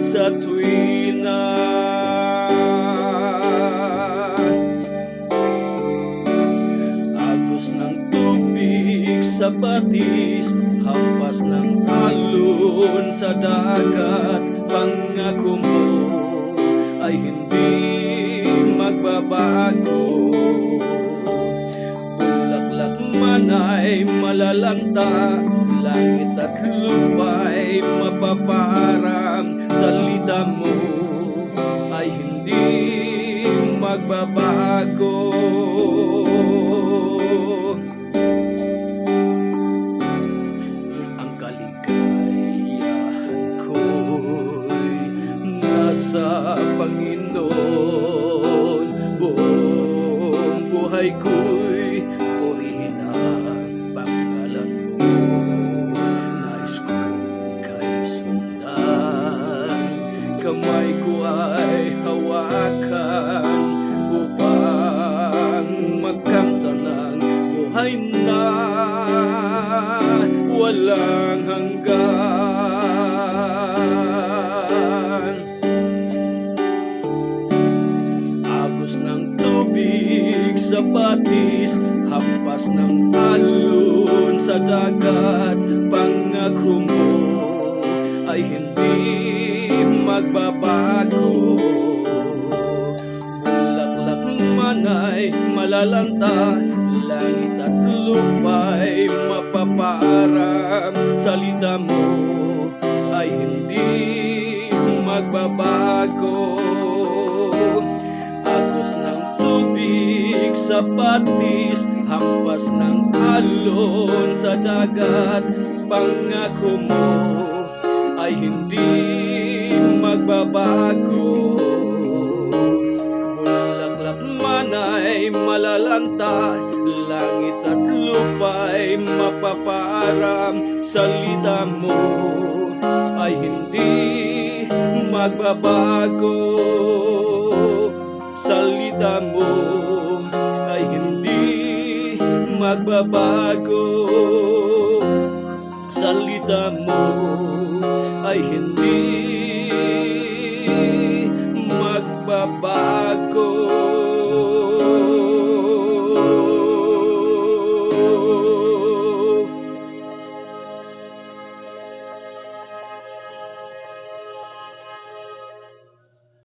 sa tuwina. Agos ng tubig sa batis, hampas ng alon sa dagat, pangako mo ay hindi magbabago. Bulaklak man ay malalanta, langit at lupa'y mapaparang, salita mo ay hindi magbabago. Ang kaligayahan ko'y nasa Panginoon, buong buhay ko'y purihin ang pangalan mo. Nais kong ika'y sundan, kamay ko ay hawakan, upang magkamtan ng buhay na walang hanggan. Agos ng tubig sa batis, hampas ng alon sa dagat, pangako mo ay hindi magbabago. Bulaklak man ay malalanta, langit at lupa'y mapaparang, salita mo ay hindi magbabago. Agos ng tubig sa batis, hampas ng alon sa dagat, pangako mo ay hindi magbabago. Bulaklak man ay malalanta, langit at lupa'y mapaparang, salita mo ay hindi magbabago. Salita mo ay hindi magbabago. Salita mo ay hindi